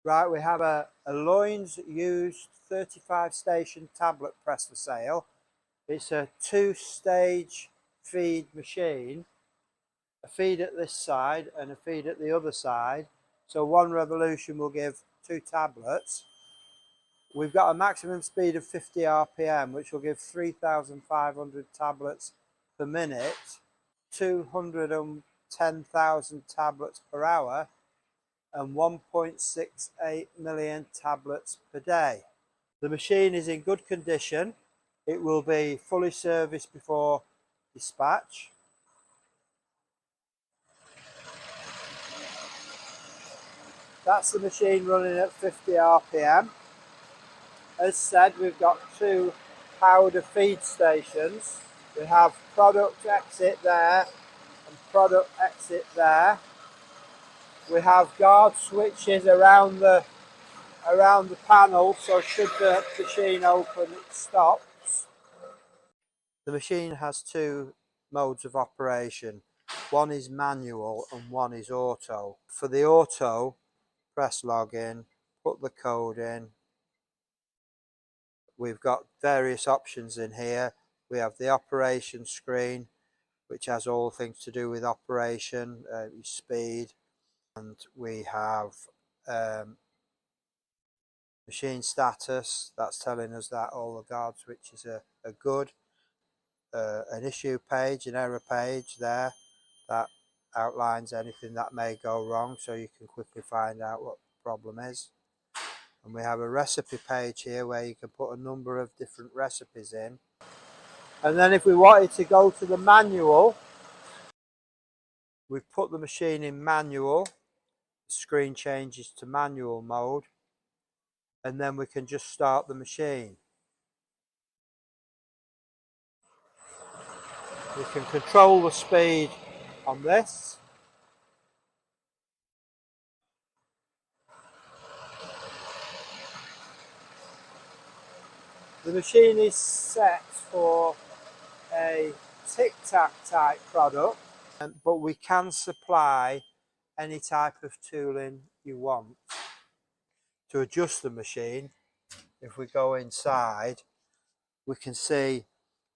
Right, we have a Loynes used 35 station tablet press for sale. It's a 2-stage feed machine, a feed at this side and a feed at the other side. So one revolution will give 2 tablets. We've got a maximum speed of 50 RPM, which will give 3,500 tablets per minute, 210,000 tablets per hour, and 1.68 million tablets per day. The machine is in good condition. It will be fully serviced before dispatch. That's the machine running at 50 RPM. As said, we've got 2 powder feed stations. We have product exit there and product exit there. We have guard switches around the panel, so should the machine open, it stops. The machine has 2 modes of operation. One is manual and one is auto. For the auto, press login, put the code in. We've got various options in here. We have the operation screen, which has all things to do with operation, speed, and we have machine status. That's telling us that all the guard switches are good. An issue page, an error page there that outlines anything that may go wrong, so you can quickly find out what the problem is. And we have a recipe page here where you can put a number of different recipes in. And then if we wanted to go to the manual, we've put the machine in manual. The screen changes to manual mode, and then we can just start the machine. We can control the speed on this. The machine is set for a tic-tac type product, but we can supply any type of tooling you want. To adjust the machine, if we go inside, we can see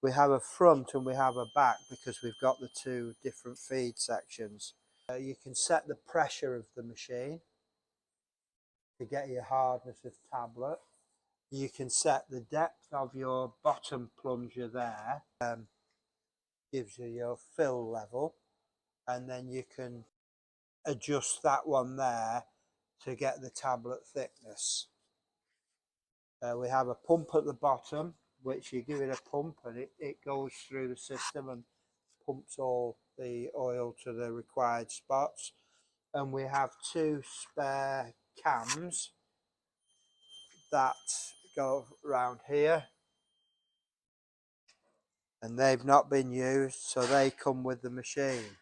we have a front and we have a back because we've got the 2 different feed sections. You can set the pressure of the machine to get your hardness of tablet. You can set the depth of your bottom plunger there, gives you your fill level, and then you can adjust that one there to get the tablet thickness. We have a pump at the bottom, which you give it a pump and it goes through the system and pumps all the oil to the required spots. And we have 2 spare cams that go around here, and they've not been used, so they come with the machine.